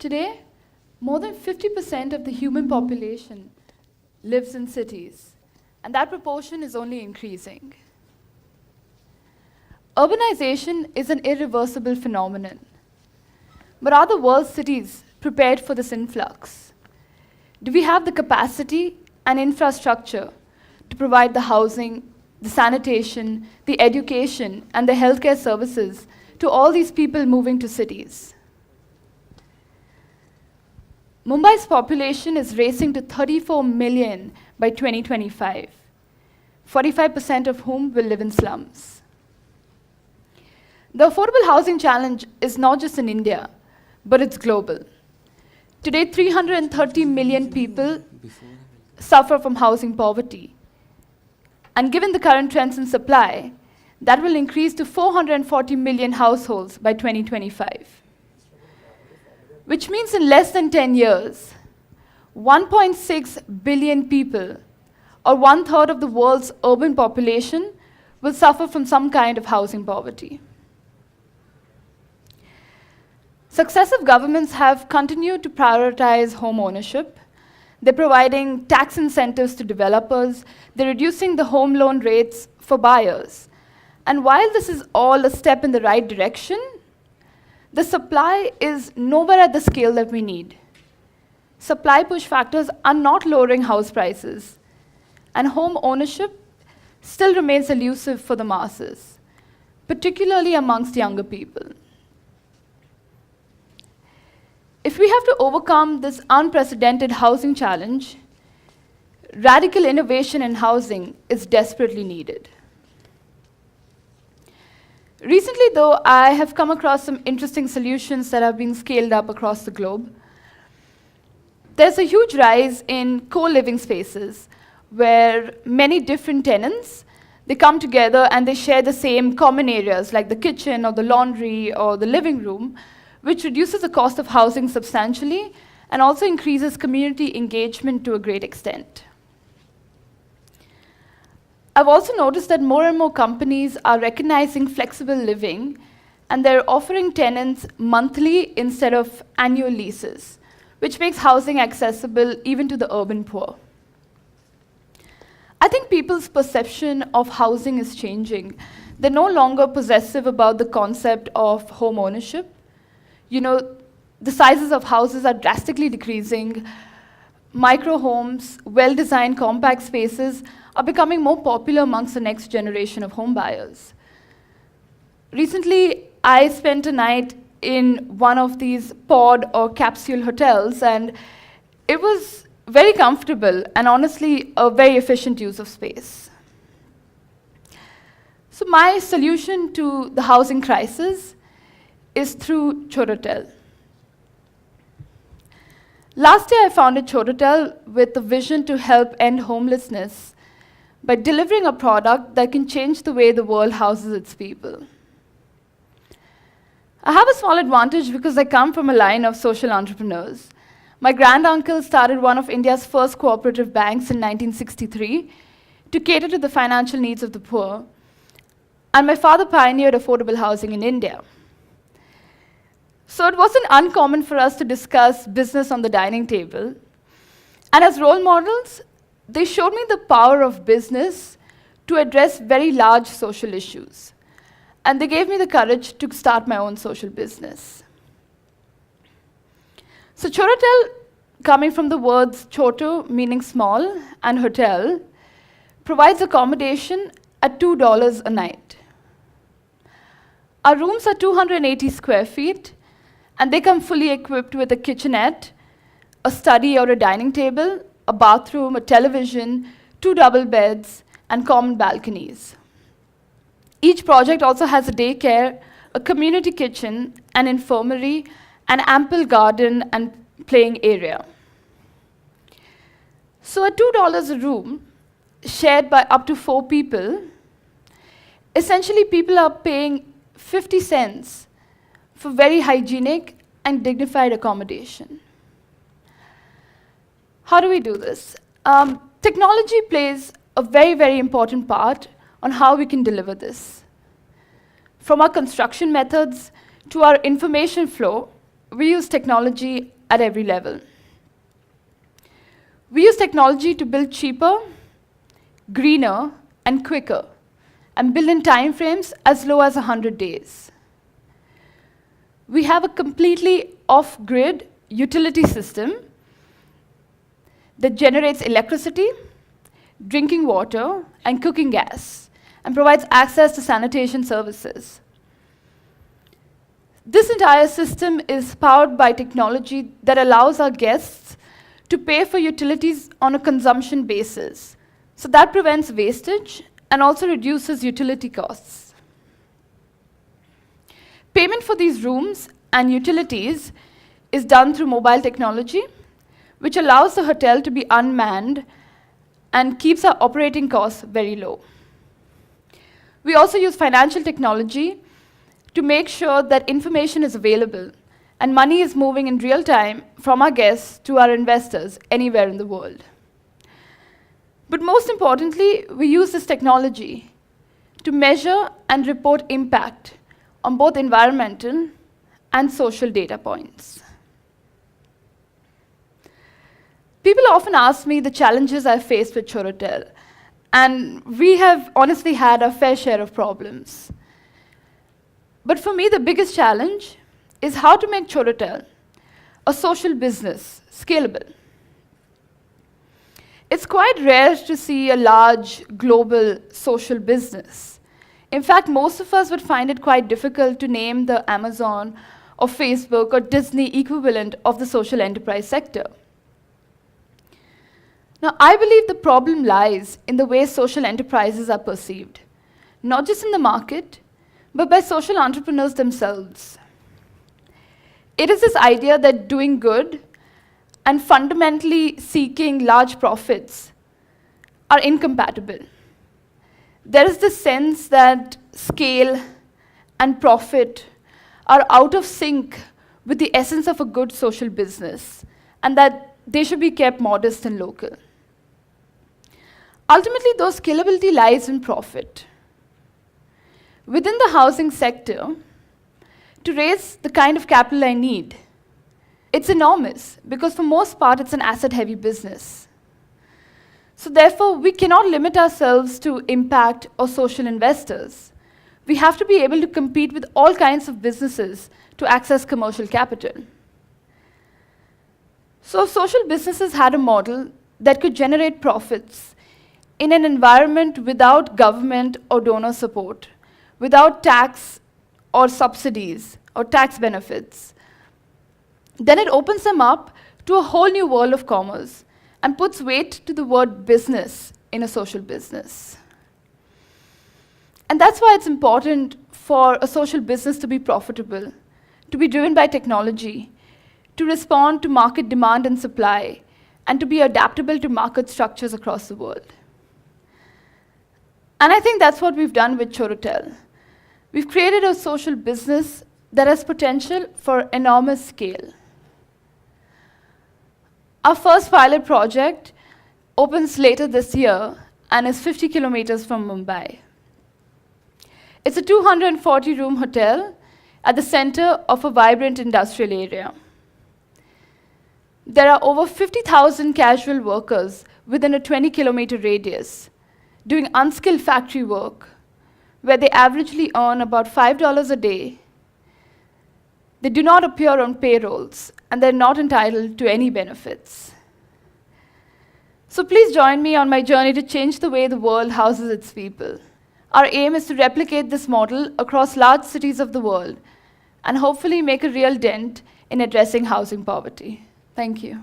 Today, more than 50% of the human population lives in cities, and that proportion is only increasing. Urbanization is an irreversible phenomenon. But are the world's cities prepared for this influx? Do we have the capacity and infrastructure to provide the housing, the sanitation, the education, and the healthcare services to all these people moving to cities? Mumbai's population is racing to 34 million by 2025, 45% of whom will live in slums. The affordable housing challenge is not just in India, but it's global. Today, 330 million people suffer from housing poverty. And given the current trends in supply, that will increase to 440 million households by 2025. Which means in less than 10 years, 1.6 billion people, or 1/3 of the world's urban population, will suffer from some kind of housing poverty. Successive governments have continued to prioritize home ownership. They're providing tax incentives to developers. They're reducing the home loan rates for buyers. And while this is all a step in the right direction, the supply is nowhere at the scale that we need. Supply push factors are not lowering house prices, and home ownership still remains elusive for the masses, particularly amongst younger people. If we have to overcome this unprecedented housing challenge, radical innovation in housing is desperately needed. Recently, though, I have come across some interesting solutions that are being scaled up across the globe. There's a huge rise in co-living spaces where many different tenants, they come together and they share the same common areas like the kitchen or the laundry or the living room, which reduces the cost of housing substantially and also increases community engagement to a great extent. I've also noticed that more and more companies are recognizing flexible living, and they're offering tenants monthly instead of annual leases, which makes housing accessible even to the urban poor. I think people's perception of housing is changing. They're no longer possessive about the concept of home ownership. You know, the sizes of houses are drastically decreasing. Micro homes, well-designed compact spaces are becoming more popular amongst the next generation of home buyers. Recently, I spent a night in one of these pod or capsule hotels, and it was very comfortable and honestly a very efficient use of space. So my solution to the housing crisis is through Chototel. Last year, I founded Chototel with a vision to help end homelessness by delivering a product that can change the way the world houses its people. I have a small advantage because I come from a line of social entrepreneurs. My granduncle started one of India's first cooperative banks in 1963 to cater to the financial needs of the poor, and my father pioneered affordable housing in India. So it wasn't uncommon for us to discuss business on the dining table. And as role models, they showed me the power of business to address very large social issues. And they gave me the courage to start my own social business. So Chototel, coming from the words Choto, meaning small, and hotel, provides accommodation at $2 a night. Our rooms are 280 square feet, and they come fully equipped with a kitchenette, a study or a dining table, a bathroom, a television, 2 double beds, and common balconies. Each project also has a daycare, a community kitchen, an infirmary, an ample garden and playing area. So at $2 a room, shared by up to 4 people, essentially people are paying 50 cents for very hygienic and dignified accommodation. How do we do this? Technology plays a very, very important part on how we can deliver this. From our construction methods to our information flow, we use technology at every level. We use technology to build cheaper, greener, and quicker, and build in time frames as low as 100 days. We have a completely off-grid utility system that generates electricity, drinking water, and cooking gas, and provides access to sanitation services. This entire system is powered by technology that allows our guests to pay for utilities on a consumption basis. So that prevents wastage and also reduces utility costs. Payment for these rooms and utilities is done through mobile technology, which allows the hotel to be unmanned and keeps our operating costs very low. We also use financial technology to make sure that information is available and money is moving in real time from our guests to our investors anywhere in the world. But most importantly, we use this technology to measure and report impact on both environmental and social data points. People often ask me the challenges I've faced with Chototel, and we have honestly had our fair share of problems. But for me, the biggest challenge is how to make Chototel, a social business, scalable. It's quite rare to see a large global social business. In fact, most of us would find it quite difficult to name the Amazon or Facebook or Disney equivalent of the social enterprise sector. Now, I believe the problem lies in the way social enterprises are perceived, not just in the market, but by social entrepreneurs themselves. It is this idea that doing good and fundamentally seeking large profits are incompatible. There is this sense that scale and profit are out of sync with the essence of a good social business, and that they should be kept modest and local. Ultimately, though, scalability lies in profit. Within the housing sector, to raise the kind of capital I need, it's enormous, because for most part, it's an asset-heavy business. So therefore, we cannot limit ourselves to impact or social investors. We have to be able to compete with all kinds of businesses to access commercial capital. So if social businesses had a model that could generate profits in an environment without government or donor support, without tax or subsidies or tax benefits, then it opens them up to a whole new world of commerce and puts weight to the word business in a social business. And that's why it's important for a social business to be profitable, to be driven by technology, to respond to market demand and supply, and to be adaptable to market structures across the world. And I think that's what we've done with Chototel. We've created a social business that has potential for enormous scale. Our first pilot project opens later this year and is 50 kilometers from Mumbai. It's a 240-room hotel at the center of a vibrant industrial area. There are over 50,000 casual workers within a 20-kilometer radius doing unskilled factory work, where they averagely earn about $5 a day. They do not appear on payrolls, and they're not entitled to any benefits. So please join me on my journey to change the way the world houses its people. Our aim is to replicate this model across large cities of the world and hopefully make a real dent in addressing housing poverty. Thank you.